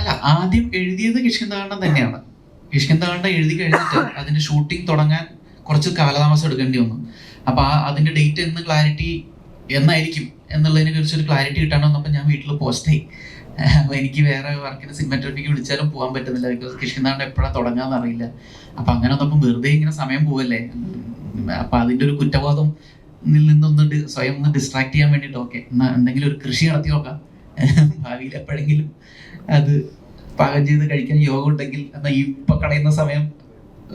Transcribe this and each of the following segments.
അല്ല, ആദ്യം എഴുതിയത് കിഷ്കിന്ധാകണ്ഡം തന്നെയാണ്. കിഷ്കിന്ധാകണ്ഡം എഴുതി കഴിഞ്ഞിട്ട് അതിന്റെ ഷൂട്ടിംഗ് തുടങ്ങാൻ കുറച്ച് കാലതാമസം എടുക്കേണ്ടി വന്നു. അപ്പൊ അതിന്റെ ഡേറ്റ് എന്ന് ക്ലാരിറ്റി എന്നായിരിക്കും എന്നുള്ളതിനെ കുറിച്ചൊരു ക്ലാരിറ്റി കിട്ടാണ്ട് വന്നപ്പോൾ ഞാൻ വീട്ടിൽ പോസ്റ്റായി. അപ്പൊ എനിക്ക് വേറെ വർക്കിന് സിനിമാറ്റോഗ്രാഫിക്ക് വിളിച്ചാലും പോകാൻ പറ്റുന്നില്ല. ബിക്കോസ് കിഷ്കിന്ധാകണ്ഡം എപ്പോഴാണ് തുടങ്ങാന്ന് അറിയില്ല. അപ്പൊ അങ്ങനെ വന്നപ്പോൾ വെറുതെ ഇങ്ങനെ സമയം പോവല്ലേ, അപ്പൊ അതിന്റെ ഒരു കുറ്റബോധം നിന്നൊന്ന് സ്വയം ഒന്ന് ഡിസ്ട്രാക്ട് ചെയ്യാൻ വേണ്ടിയിട്ട് ഓക്കെ എന്നാ എന്തെങ്കിലും ഒരു കൃഷി നടത്തി നോക്കാം, ഭാവിയിൽ എപ്പോഴെങ്കിലും അത് പാകം ചെയ്ത് കഴിക്കാൻ യോഗം ഉണ്ടെങ്കിൽ എന്നാൽ ഇപ്പൊ കളയുന്ന സമയം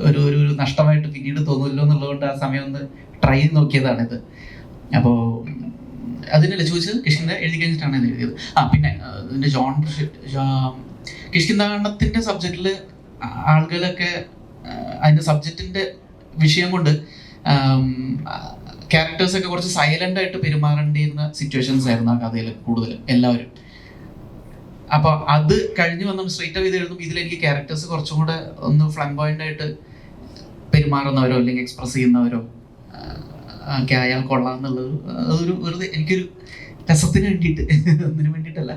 ഒരു ഒരു നഷ്ടമായിട്ട് പിന്നീട് തോന്നുമല്ലോ എന്നുള്ളതുകൊണ്ട് ആ സമയം ഒന്ന് ട്രൈ ചെയ്ത് നോക്കിയതാണിത്. അപ്പോൾ അതിനല്ലേ ചോദിച്ചത്, കിഷ്കിന്ധ എഴുതി കഴിഞ്ഞിട്ടാണ് ഇത് എഴുതിയത്. പിന്നെ ഇതിന്റെ ജോണർ കിഷ്കിന്ധാകണ്ഡത്തിന്റെ സബ്ജക്റ്റിൽ ആളുകളൊക്കെ അതിന്റെ സബ്ജക്റ്റിന്റെ വിഷയം കൊണ്ട് ക്യാരക്ടേഴ്സൊക്കെ കുറച്ച് സൈലന്റ് ആയിട്ട് പെരുമാറേണ്ടിയിരുന്ന സിറ്റുവേഷൻസ് ആയിരുന്നു ആ കഥയിൽ കൂടുതലും എല്ലാവരും. അപ്പൊ അത് കഴിഞ്ഞ് വന്ന് സ്ട്രേറ്റ് ചെയ്ത് എഴുതുമ്പോൾ ഇതിലെനിക്ക് ക്യാരക്ടേഴ്സ് കുറച്ചും കൂടെ ഒന്ന് ഫ്ലംബോയന്റ് ആയിട്ട് പെരുമാറുന്നവരോ അല്ലെങ്കിൽ എക്സ്പ്രസ് ചെയ്യുന്നവരോ ഒക്കെ ആയാൽ കൊള്ളാമെന്നുള്ളത് അതൊരു വെറുതെ എനിക്കൊരു രസത്തിന് വേണ്ടിയിട്ട്, ഒന്നിനു വേണ്ടിയിട്ടല്ല.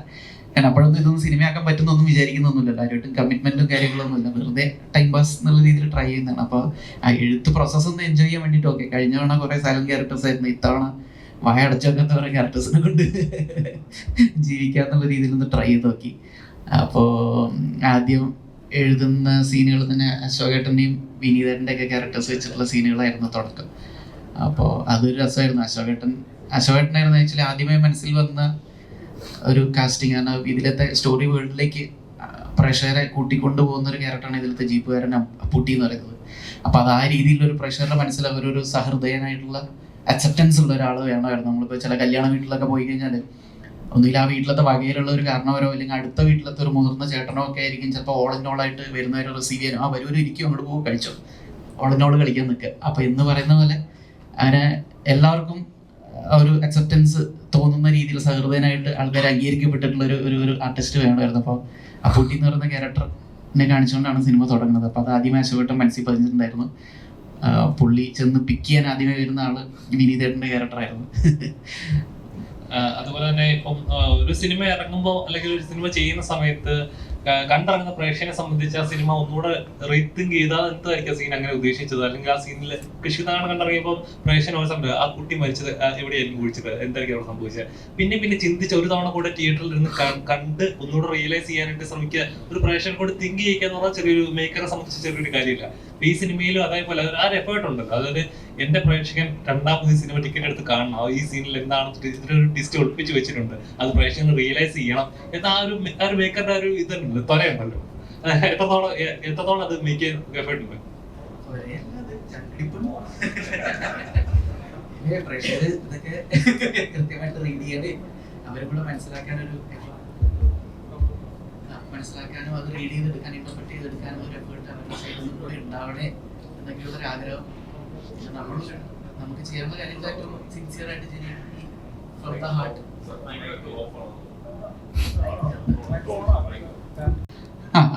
ഞാൻ അപ്പോഴൊന്നും ഇതൊന്നും സിനിമയാക്കാൻ പറ്റുന്നൊന്നും വിചാരിക്കുന്നൊന്നുമില്ല, ആരുമായിട്ടും കമ്മിറ്റ്മെന്റും കാര്യങ്ങളൊന്നുമില്ല, വെറുതെ ടൈം പാസ് എന്നുള്ള രീതിയിൽ ട്രൈ ചെയ്യുന്നതാണ്. അപ്പോൾ ആ എഴുത്ത് പ്രോസസ്സ് ഒന്ന് എൻജോയ് ചെയ്യാൻ വേണ്ടിയിട്ട് ഓക്കെ. കഴിഞ്ഞ തവണ കുറെ സൈലന്റ് ക്യാരക്ടേഴ്സ് ആയിരുന്നു, ഇത്തവണ വായ അടച്ചൊക്കെ കുറെ ക്യാരക്ടേഴ്സിനെ കൊണ്ട് ജീവിക്കാന്നുള്ള രീതിയിൽ ഒന്ന് ട്രൈ ചെയ്ത് നോക്കി. അപ്പോൾ ആദ്യം എഴുതുന്ന സീനുകൾ തന്നെ അശോകേട്ടൻ്റെയും വിനീതേട്ടൻ്റെ ഒക്കെ ക്യാരക്ടേഴ്സ് വെച്ചിട്ടുള്ള സീനുകളായിരുന്നു തുടക്കം. അപ്പോൾ അതൊരു രസമായിരുന്നു. അശോകേട്ടനായിരുന്നു ആക്ച്വലി ആദ്യമേ മനസ്സിൽ വന്ന ഒരു കാസ്റ്റിംഗ് ആണ്. ഇതിലത്തെ സ്റ്റോറി വേൾഡിലേക്ക് പ്രേക്ഷകരെ കൂട്ടിക്കൊണ്ടു പോകുന്ന ഒരു ക്യാരക്ടറാണ് ഇതിലത്തെ ജീപ്പുകാരൻ അപ്പൂട്ടി എന്ന് പറയുന്നത്. അപ്പൊ അത് ആ രീതിയിലൊരു പ്രേക്ഷകരുടെ മനസ്സിൽ അവരൊരു സഹൃദയനായിട്ടുള്ള അക്സെപ്റ്റൻസ് ഉള്ള ഒരാൾ വേണമായിരുന്നു. നമ്മളിപ്പോൾ ചില കല്യാണ വീട്ടിലൊക്കെ പോയി കഴിഞ്ഞാൽ ഒന്നുകിൽ ആ വീട്ടിലത്തെ വകയിലുള്ള ഒരു കാരണവരോ അല്ലെങ്കിൽ അടുത്ത വീട്ടിലത്തെ ഒരു മുതിർന്ന ചേട്ടനോ ഒക്കെ ആയിരിക്കും ചിലപ്പോൾ ഓൾ ഇൻ ഓൾ ആയിട്ട് വരുന്നവരെ റിസീവ് ചെയ്യാനും വരൂര് ഇരിക്കും, അങ്ങോട്ട് പോകും, കഴിച്ചോ, ഓൾ ഇൻ ഓൾ കളിക്കാൻ നിൽക്കുക. അപ്പൊ എന്ന് പറയുന്ന പോലെ അങ്ങനെ എല്ലാവർക്കും ഒരു അക്സെപ്റ്റൻസ് തോന്നുന്ന രീതിയിൽ സഹൃദയനായിട്ട് ആൾക്കാർ അംഗീകരിക്കപ്പെട്ടിട്ടുള്ള ഒരു ആർട്ടിസ്റ്റ് വേണമായിരുന്നു. അപ്പോൾ അപ്പൂട്ടി എന്ന് പറയുന്ന ക്യാരക്ടറിനെ കാണിച്ചുകൊണ്ടാണ് സിനിമ തുടങ്ങുന്നത്. അപ്പോൾ അത് ആദ്യമേ അശോകേട്ടൻ മനസ്സിൽ പതിഞ്ഞിട്ടുണ്ടായിരുന്നു. പുള്ളി ചെന്ന് പിക്ക് ചെയ്യാൻ ആദ്യമേ വരുന്ന ആള് വിനീതേട്ടൻ്റെ ക്യാരക്ടറായിരുന്നു. അതുപോലെ തന്നെ ഇപ്പം ഒരു സിനിമ ഇറങ്ങുമ്പോൾ അല്ലെങ്കിൽ ഒരു സിനിമ ചെയ്യുന്ന സമയത്ത് കണ്ടിറങ്ങുന്ന പ്രേക്ഷകനെ സംബന്ധിച്ച് ആ സിനിമ ഒന്നുകൂടെ റീതിങ്ക് ചെയ്താൽ എന്തായിരിക്കും സീൻ അങ്ങനെ ഉദ്ദേശിച്ചത്, അല്ലെങ്കിൽ ആ സീനിൽ കിഷ്കിന്ധാകണ്ഡം കണ്ടിറങ്ങിയപ്പോൾ പ്രേക്ഷകൻ ഒരു സമയം ആ കുട്ടി മരിച്ചത് എവിടെയായിരിക്കും കുഴിച്ചത്, എന്തായിരിക്കും അവിടെ സംഭവിച്ചത്, പിന്നെ ചിന്തിച്ച് ഒരു തവണ കൂടെ തിയേറ്ററിൽ ഇരുന്ന് കണ്ട് ഒന്നുകൂടെ റിയലൈസ് ചെയ്യാനായിട്ട് ശ്രമിക്കുക. ഒരു പ്രേക്ഷകൻ കൂടെ തിങ്ക് ചെയ്യിക്കുക എന്ന് പറഞ്ഞാൽ ചെറിയൊരു മേക്കറെ സംബന്ധിച്ച് ചെറിയൊരു കാര്യമില്ല. ഈ സിനിമയിലും അതേപോലെ ആ ഒരു എഫേർട്ട് ഉണ്ടല്ലോ. അതായത് എന്റെ പ്രേക്ഷകൻ രണ്ടാമത് സിനിമ ടിക്കറ്റ് എടുത്ത് കാണണം, ഈ സീനിൽ എന്താണ് ഇതിനൊരു ടിസ്റ്റ് ഒളിപ്പിച്ച് വെച്ചിട്ടുണ്ട്, അത് പ്രേക്ഷകൻ റിയലൈസ് ചെയ്യണം എന്ന ആ ഒരു മേക്കറിന്റെ ഒരു ഇതുണ്ടല്ലോ, ത്വരയുണ്ടല്ലോ. എത്രത്തോളം അത് മേക്ക് ചെയ്യാൻ എഫേർട്ട് ഉണ്ട്? പ്രേക്ഷകർ ഇതൊക്കെ കൃത്യമായിട്ട് റീഡ് ചെയ്യണേ, അവരെ കൂടെ മനസ്സിലാക്കാനും അത് റീഡ് ചെയ്തെടുക്കാൻ ഇന്റർപ്രറ്റ് ചെയ്തെടുക്കാനും ഒരു എഫേർട്ട് അവരുടെ സൈഡിൽ നിന്ന് കൂടെ ഉണ്ടാവണേ എന്നൊക്കെയുള്ള ഒരു ആഗ്രഹം. നമുക്ക് ചെയ്യാനുള്ള കാര്യങ്ങൾ ഏറ്റവും സിൻസിയർ ആയിട്ട് ചെയ്യാൻ ഫ്രം ദ ഹാർട്ട്.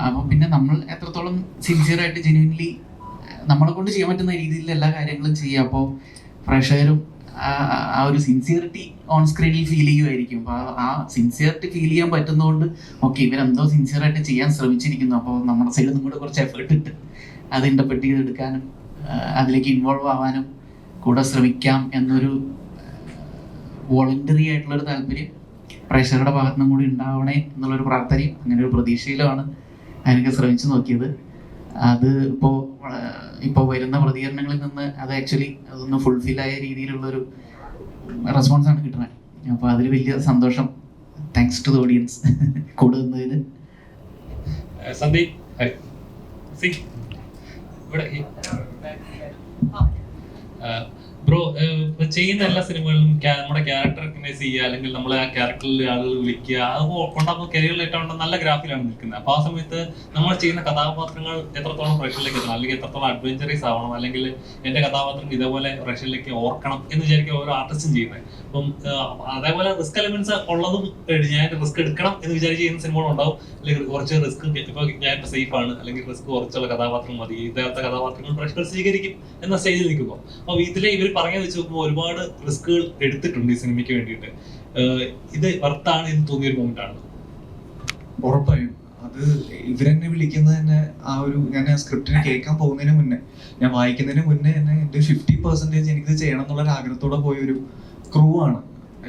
അപ്പൊ പിന്നെ നമ്മൾ എത്രത്തോളം സിൻസിയർ ആയിട്ട് ജെന്യുവൻലി നമ്മളെ കൊണ്ട് ചെയ്യാൻ പറ്റുന്ന രീതിയിൽ എല്ലാ കാര്യങ്ങളും ചെയ്യുക. അപ്പോൾ പ്രേക്ഷകരും ആ ഒരു സിൻസിയറിറ്റി ഓൺ സ്ക്രീനിൽ ഫീൽ ചെയ്യുമായിരിക്കും. അപ്പോൾ ആ സിൻസിയറിറ്റി ഫീൽ ചെയ്യാൻ പറ്റുന്നതുകൊണ്ട് ഓക്കെ ഇവരെന്തോ സിൻസിയർ ആയിട്ട് ചെയ്യാൻ ശ്രമിച്ചിരിക്കുന്നു, അപ്പോൾ നമ്മുടെ സൈഡിൽ നിന്നും കൂടെ കുറച്ച് എഫേർട്ട് ഇട്ട് അത് ഇന്റർപ്രറ്റ് ചെയ്തെടുക്കാനും അതിലേക്ക് ഇൻവോൾവ് ആവാനും കൂടെ ശ്രമിക്കാം എന്നൊരു വോളണ്ടറി ആയിട്ടുള്ളൊരു താല്പര്യം പ്രേക്ഷകരുടെ ഭാഗത്തു നിന്നും കൂടി ഉണ്ടാവണേ എന്നുള്ളൊരു പ്രാർത്ഥനയും അങ്ങനെ ഒരു പ്രതീക്ഷയിലുമാണ് അതിനൊക്കെ ശ്രമിച്ചു നോക്കിയത്. അത് ഇപ്പോൾ വരുന്ന പ്രതികരണങ്ങളിൽ നിന്ന് അത് ആക്ച്വലി അതൊന്ന് ഫുൾഫിൽ ആയ രീതിയിലുള്ളൊരു റെസ്പോൺസാണ് കിട്ടുന്നത്. അപ്പോൾ അതിൽ വലിയ സന്തോഷം. താങ്ക്സ് ടു ദ ഓഡിയൻസ് കൂടെ നിന്നതിന്. സന്ദീപ് ബ്രോ, ചെയ്യുന്ന എല്ലാ സിനിമകളിലും നമ്മുടെ ക്യാരക്ടർ റെക്കഗ്നൈസ് ചെയ്യുക അല്ലെങ്കിൽ നമ്മളെ ആ ക്യാരക്ടറിൽ ആളുകൾ വിളിക്കുക, അത് കൊണ്ടാകുമ്പോൾ കരിയറിൽ ഏറ്റവും നല്ല ഗ്രാഫിലാണ് നിൽക്കുന്നത്. അപ്പോൾ ആ സമയത്ത് നമ്മൾ ചെയ്യുന്ന കഥാപാത്രങ്ങൾ എത്രത്തോളം പ്രേക്ഷകരിലേക്ക് എത്തണം, അല്ലെങ്കിൽ എത്രത്തോളം അഡ്വഞ്ചറീസ് ആവണം, അല്ലെങ്കിൽ എൻ്റെ കഥാപാത്രം ഇതേപോലെ പ്രേക്ഷകരിലേക്ക് ഓർക്കണം എന്ന് വിചാരിക്കുക ഓരോ ആർട്ടിസ്റ്റും ചെയ്യുന്നത്. അപ്പം അതേപോലെ റിസ്ക് എലമെന്റ്സ് ഉള്ളതും ഞാൻ റിസ്ക് എടുക്കണം എന്ന് വിചാരിച്ച് ചെയ്യുന്ന സിനിമകളുണ്ടാവും, അല്ലെങ്കിൽ കുറച്ച് റിസ്ക് ഇപ്പോൾ ഞാനിപ്പോൾ സേഫ് ആണ് അല്ലെങ്കിൽ റിസ്ക് കുറച്ചുള്ള കഥാപാത്രം മതി, ഇതേപോലത്തെ കഥാപാത്രങ്ങൾ പ്രേക്ഷകർ സ്വീകരിക്കും എന്ന സ്റ്റേജിൽ നിൽക്കുമ്പോൾ അപ്പോൾ ഇതിലെ ഇവർ പറഞ്ഞു വെച്ച് നോക്കുമ്പോൾ ഒരുപാട് റിസ്കുകൾ എടുത്തിട്ടുണ്ട് ഈ സിനിമയ്ക്ക് വേണ്ടിയിട്ട്. ഇത് വർത്താണ് എന്ന് തോന്നിയൊരു മൊമെന്റ് ആണ്. ഉറപ്പായും അത് ഇവരെന്നെ വിളിക്കുന്നത് തന്നെ ഞാൻ ആ സ്ക്രിപ്റ്റിനെ കേൾക്കാൻ പോകുന്നതിന് മുന്നേ, ഞാൻ വായിക്കുന്നതിന് മുന്നേ തന്നെ എൻ്റെ 50% എനിക്കിത് ചെയ്യണം എന്നുള്ള ആഗ്രഹത്തോടെ പോയൊരു ക്രൂ ആണ്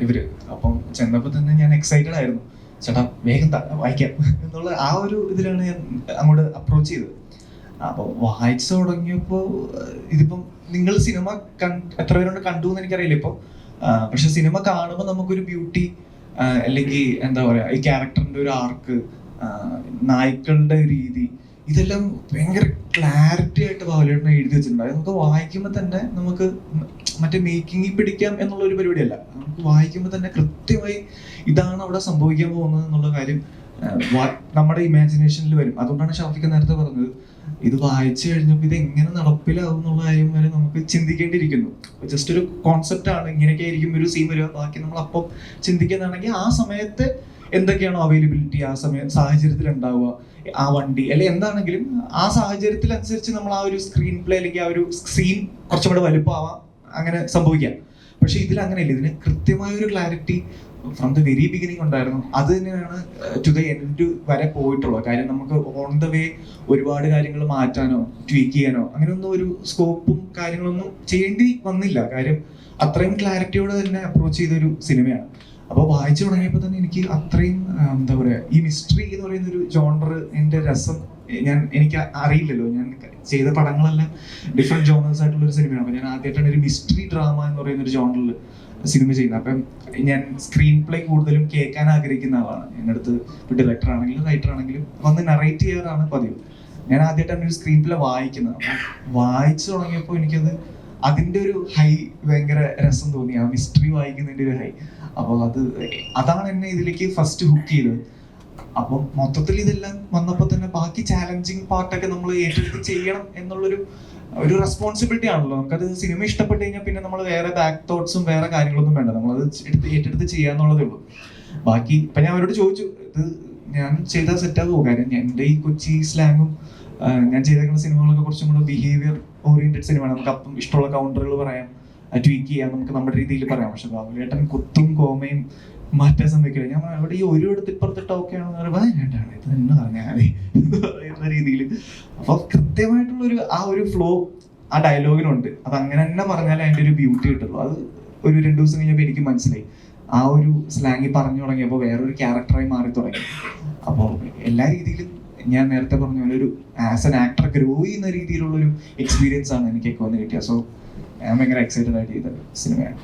ഇവര്. അപ്പം ചെന്നപ്പോൾ തന്നെ ഞാൻ എക്സൈറ്റഡ് ആയിരുന്നു, ചേട്ടാ വേഗം വായിക്കാം എന്നുള്ള ആ ഒരു ഇതിലാണ് ഞാൻ അങ്ങോട്ട് അപ്രോച്ച് ചെയ്തത്. അപ്പോൾ വായിച്ചു തുടങ്ങിയപ്പോൾ ഇതിപ്പം നിങ്ങൾ സിനിമ എത്ര പേരോട് കണ്ടു എന്ന് എനിക്കറിയില്ല ഇപ്പം, പക്ഷെ സിനിമ കാണുമ്പോൾ നമുക്കൊരു ബ്യൂട്ടി, അല്ലെങ്കിൽ എന്താ പറയാ ഈ ക്യാരക്ടറിന്റെ ഒരു ആർക്ക്, നായ്ക്കളുടെ രീതി, ഇതെല്ലാം ഭയങ്കര ക്ലാരിറ്റി ആയിട്ട് ബാഹുലേട്ടനെ എഴുതി വെച്ചിട്ടുണ്ട്. അത് നമുക്ക് വായിക്കുമ്പോൾ തന്നെ നമുക്ക് മറ്റേ മേക്കിങ്ങിൽ പിടിക്കാം എന്നുള്ള ഒരു പരിപാടിയല്ല, നമുക്ക് വായിക്കുമ്പോൾ തന്നെ കൃത്യമായി ഇതാണ് അവിടെ സംഭവിക്കാൻ പോകുന്നത് എന്നുള്ള കാര്യം നമ്മുടെ ഇമാജിനേഷനിൽ വരും. അതുകൊണ്ടാണ് ഷാഫിക്ക് നേരത്തെ പറഞ്ഞത്, ഇത് വായിച്ചു കഴിഞ്ഞപ്പോൾ ഇത് എങ്ങനെ നടപ്പിലാവും എന്നുള്ള കാര്യം വരെ നമുക്ക് ചിന്തിക്കേണ്ടിയിരിക്കുന്നു. ജസ്റ്റ് ഒരു കോൺസെപ്റ്റ് ആണ്, ഇങ്ങനെയൊക്കെ ആയിരിക്കും ഒരു സീൻ വരിക, ബാക്കി നമ്മൾ അപ്പം ചിന്തിക്കുന്നതാണെങ്കിൽ ആ സമയത്ത് എന്തൊക്കെയാണോ അവൈലബിലിറ്റി ആ സാഹചര്യത്തിൽ ഉണ്ടാവുക, ആ വണ്ടി അല്ലെങ്കിൽ എന്താണെങ്കിലും ആ സാഹചര്യത്തിൽ അനുസരിച്ച് നമ്മൾ ആ ഒരു സ്ക്രീൻ പ്ലേ അല്ലെങ്കിൽ ആ ഒരു സീൻ കുറച്ചും കൂടെ വലുപ്പമാവാം, അങ്ങനെ സംഭവിക്കാം. പക്ഷെ ഇതിൽ അങ്ങനെയല്ല, ഇതിന് കൃത്യമായ ഒരു clarity from the very beginning ഉണ്ടായിരുന്നു. അത് തന്നെയാണ് ടു ദ എൻഡ് വരെ പോയിട്ടുള്ളത്. കാര്യം നമുക്ക് ഓൺ ദ വേ ഒരുപാട് കാര്യങ്ങൾ മാറ്റാനോ ട്വീക്ക് ചെയ്യാനോ അങ്ങനെയൊന്നും ഒരു സ്കോപ്പും കാര്യങ്ങളൊന്നും ചെയ്യേണ്ടി വന്നില്ല. കാര്യം അത്രയും ക്ലാരിറ്റിയോടെ തന്നെ അപ്രോച്ച് ചെയ്തൊരു സിനിമയാണ്. അപ്പോൾ വായിച്ചു തുടങ്ങിയപ്പോൾ തന്നെ എനിക്ക് അത്രയും എന്താ പറയുക, ഈ മിസ്റ്ററി എന്ന് പറയുന്ന ഒരു ജോണർ, എൻ്റെ രസം എനിക്ക് അറിയില്ലല്ലോ. ഞാൻ ചെയ്ത പടങ്ങളെല്ലാം ഡിഫറെൻറ്റ് ജോണേഴ്സ് ആയിട്ടുള്ള ഒരു സിനിമയാണ്. അപ്പോൾ ഞാൻ ആദ്യമായിട്ടാണ് ഒരു മിസ്റ്ററി ഡ്രാമ എന്ന് പറയുന്ന ഒരു ജോണറിൽ സിനിമ ചെയ്യുന്നത്. അപ്പം ഞാൻ സ്ക്രീൻ പ്ലേ കൂടുതലും കേൾക്കാൻ ആഗ്രഹിക്കുന്ന ആളാണ്. എൻ്റെ അടുത്ത് ഡയറക്ടർ ആണെങ്കിലും റൈറ്റർ ആണെങ്കിലും വന്ന് നറേറ്റ് ചെയ്യാറാണ് പതിവ്. ഞാൻ ആദ്യമായിട്ടാണ് ഒരു സ്ക്രീൻ പ്ലേ വായിക്കുന്നത്. അപ്പം വായിച്ചു തുടങ്ങിയപ്പോൾ എനിക്കത് അതിൻ്റെ ഒരു ഹൈ ഭയങ്കര രസം തോന്നി, ആ മിസ്റ്ററി വായിക്കുന്നതിൻ്റെ ഒരു ഹൈ. അപ്പോൾ അതാണ് എന്നെ ഇതിലേക്ക് ഫസ്റ്റ് ഹുക്ക് ചെയ്തത്. അപ്പം മൊത്തത്തിൽ ഇതെല്ലാം വന്നപ്പോൾ തന്നെ ബാക്കി ചാലഞ്ചിങ് പാർട്ടൊക്കെ നമ്മൾ ഏറ്റെടുത്ത് ചെയ്യണം എന്നുള്ളൊരു റെസ്പോൺസിബിലിറ്റി ആണല്ലോ. നമുക്കത് സിനിമ ഇഷ്ടപ്പെട്ട് കഴിഞ്ഞാൽ പിന്നെ നമ്മൾ വേറെ ബാക്ക് തോട്ട്സും വേറെ കാര്യങ്ങളൊന്നും വേണ്ട, നമ്മളത് ഏറ്റെടുത്ത് ചെയ്യാന്നുള്ളതേ ഉള്ളൂ. ബാക്കി ഇപ്പം ഞാൻ അവരോട് ചോദിച്ചു, ഇത് ഞാൻ ചെയ്താൽ സെറ്റാകുമോ? കാര്യം എൻ്റെ ഈ കൊച്ചി സ്ലാങ്ങും ഞാൻ ചെയ്തേക്കുന്ന സിനിമകളൊക്കെ കുറച്ചും കൂടെ ബിഹേവിയർ ഓറിയന്റഡ് സിനിമയാണ്. നമുക്ക് അപ്പം ഇഷ്ടമുള്ള കൗണ്ടറുകൾ പറയാം, ട്വീക്ക് ചെയ്യാം, നമുക്ക് നമ്മുടെ രീതിയിൽ പറയാം. പക്ഷെ ബാബുലേട്ടൻ കുത്തും കോമയും മാറ്റാൻ സമ്മതിക്കില്ല. ഞാൻ അവിടെ ഈ ഒരു എടുത്ത് ഇപ്പുറത്തിട്ട് ഓക്കെയാണെന്ന് പറയുമ്പോൾ വേണ്ടാണ് ഇത് തന്നെ പറഞ്ഞാൽ മതി എന്ന് പറയുന്ന രീതിയിൽ. അപ്പൊ കൃത്യമായിട്ടുള്ളൊരു ആ ഒരു ഫ്ലോ ആ ഡയലോഗിനുണ്ട്. അത് അങ്ങനെ തന്നെ പറഞ്ഞാലേ അതിൻ്റെ ഒരു ബ്യൂട്ടി കിട്ടുള്ളൂ. അത് ഒരു 2 ദിവസം കഴിഞ്ഞപ്പോൾ എനിക്ക് മനസ്സിലായി. ആ ഒരു സ്ലാങ്ങിൽ പറഞ്ഞു തുടങ്ങിയപ്പോൾ വേറൊരു ക്യാരക്ടറായി മാറി തുടങ്ങി. അപ്പോൾ എല്ലാ രീതിയിലും ഞാൻ നേരത്തെ പറഞ്ഞ പോലെ ഒരു ആസ് എൻ ആക്ടർ ഗ്രോ ചെയ്യുന്ന രീതിയിലുള്ളൊരു എക്സ്പീരിയൻസ് ആണ് എനിക്കൊക്കെ വന്ന് കിട്ടിയത്. സോ ഞാൻ ഭയങ്കര എക്സൈറ്റഡ് ആയിട്ട് ചെയ്ത സിനിമയാണ്.